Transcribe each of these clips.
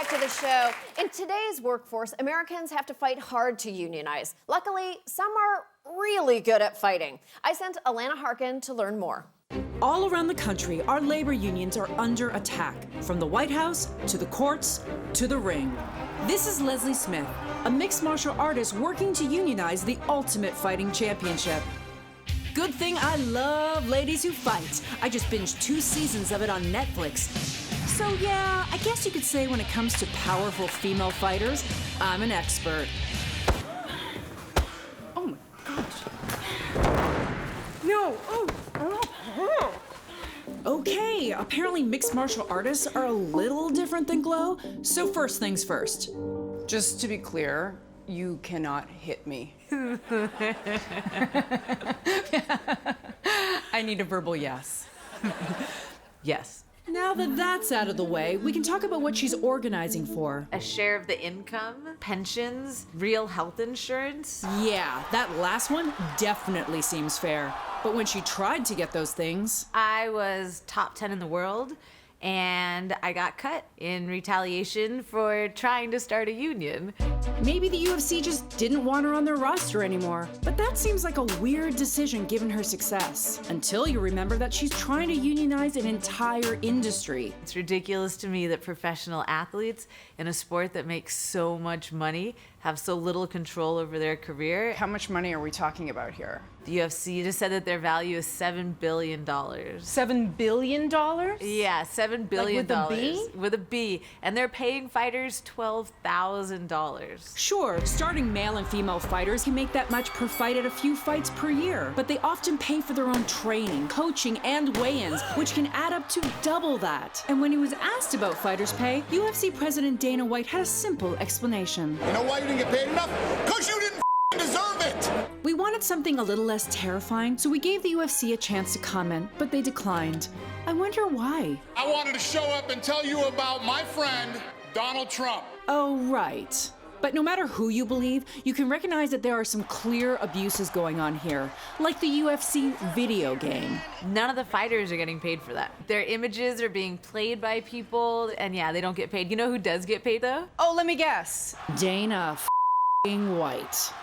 back to the show. In today's workforce, Americans have to fight hard to unionize. Luckily, some are really good at fighting. I sent Allana Harkin to learn more. All around the country, our labor unions are under attack, from the White House to the courts to the ring. This is Leslie Smith, a mixed martial artist working to unionize the Ultimate Fighting Championship. Good thing I love ladies who fight. I just binged 2 seasons of it on Netflix. So yeah, I guess you could say when it comes to powerful female fighters, I'm an expert. Oh my gosh. No, oh. Okay, apparently mixed martial artists are a little different than Glow. So first things first. Just to be clear, you cannot hit me. I need a verbal yes. Yes. Now that that's out of the way, we can talk about what she's organizing for. A share of the income, pensions, real health insurance. Yeah, that last one definitely seems fair. But when she tried to get those things... I was top 10 in the world, and I got cut in retaliation for trying to start a union. Maybe the UFC just didn't want her on their roster anymore. But that seems like a weird decision given her success. Until you remember that she's trying to unionize an entire industry. It's ridiculous to me that professional athletes in a sport that makes so much money have so little control over their career. How much money are we talking about here? The UFC just said that their value is $7 billion. $7 billion? Yeah, $7 billion. Like with a B? With a B. And they're paying fighters $12,000. Sure, starting male and female fighters can make that much per fight at a few fights per year, but they often pay for their own training, coaching, and weigh-ins, which can add up to double that. And when he was asked about fighters' pay, UFC President Dana White had a simple explanation. You know why you didn't get paid enough? Because you didn't deserve it! We wanted something a little less terrifying, so we gave the UFC a chance to comment, but they declined. I wonder why. I wanted to show up and tell you about my friend, Donald Trump. Oh, right. But no matter who you believe, you can recognize that there are some clear abuses going on here, like the UFC video game. None of the fighters are getting paid for that. Their images are being played by people, and yeah, they don't get paid. You know who does get paid, though? Oh, let me guess. Dana White.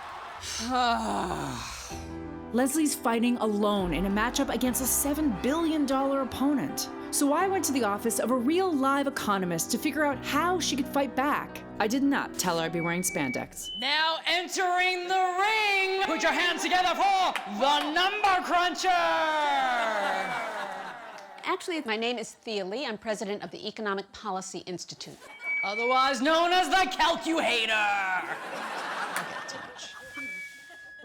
Leslie's fighting alone in a matchup against a $7 billion opponent. So I went to the office of a real live economist to figure out how she could fight back. I did not tell her I'd be wearing spandex. Now entering the ring, put your hands together for the Number Cruncher! Actually, my name is Thea Lee. I'm president of the Economic Policy Institute. Otherwise known as the Calculator!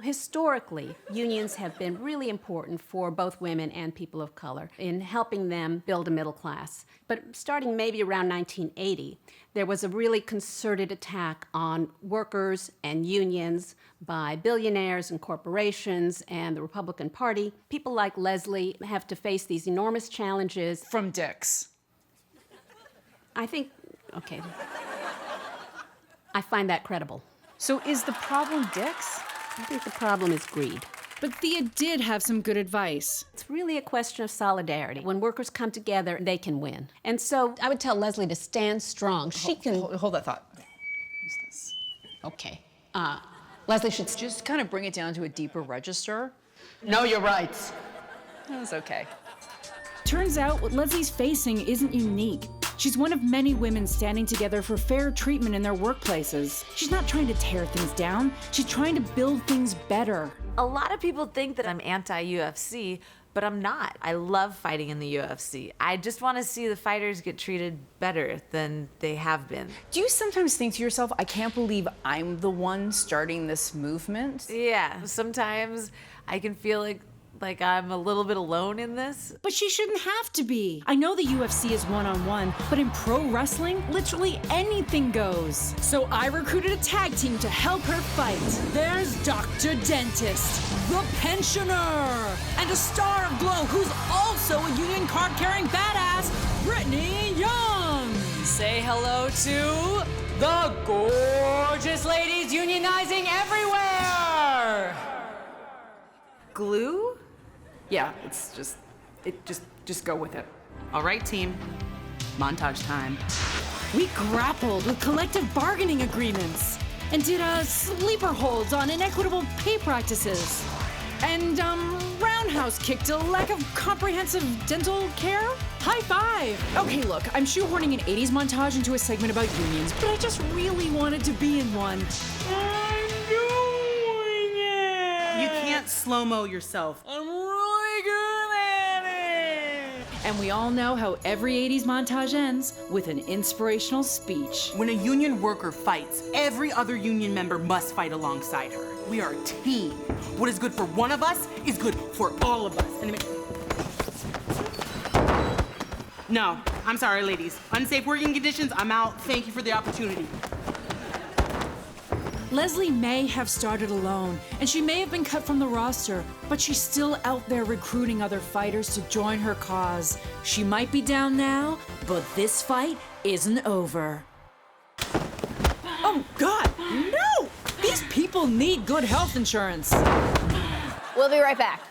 Historically, unions have been really important for both women and people of color in helping them build a middle class. But starting maybe around 1980, there was a really concerted attack on workers and unions by billionaires and corporations and the Republican Party. People like Leslie have to face these enormous challenges. From dicks. I think, okay. I find that credible. So is the problem dicks? I think the problem is greed. But Thea did have some good advice. It's really a question of solidarity. When workers come together, they can win. And so I would tell Leslie to stand strong. She can... Hold that thought. Use this. Okay. Leslie should... Just kind of bring it down to a deeper register. Know your rights. That's okay. Turns out what Leslie's facing isn't unique. She's one of many women standing together for fair treatment in their workplaces. She's not trying to tear things down. She's trying to build things better. A lot of people think that I'm anti-UFC, but I'm not. I love fighting in the UFC. I just want to see the fighters get treated better than they have been. Do you sometimes think to yourself, I can't believe I'm the one starting this movement? Yeah, sometimes I can feel like I'm a little bit alone in this. But she shouldn't have to be. I know the UFC is one-on-one, but in pro wrestling, literally anything goes. So I recruited a tag team to help her fight. There's Dr. Dentist, the pensioner, and a star of Glow who's also a union card-carrying badass, Brittany Young. Say hello to the gorgeous ladies unionizing everywhere! Glue? Yeah, just go with it. All right, team. Montage time. We grappled with collective bargaining agreements and did sleeper holds on inequitable pay practices. And roundhouse kicked a lack of comprehensive dental care. High five! Okay, look, I'm shoehorning an 80s montage into a segment about unions, but I just really wanted to be in one. I'm doing it! You can't slow-mo yourself. I'm really good at it! And we all know how every 80s montage ends with an inspirational speech. When a union worker fights, every other union member must fight alongside her. We are a team. What is good for one of us is good for all of us. No, I'm sorry, ladies. Unsafe working conditions, I'm out. Thank you for the opportunity. Leslie may have started alone, and she may have been cut from the roster, but she's still out there recruiting other fighters to join her cause. She might be down now, but this fight isn't over. Oh, God, no! These people need good health insurance. We'll be right back.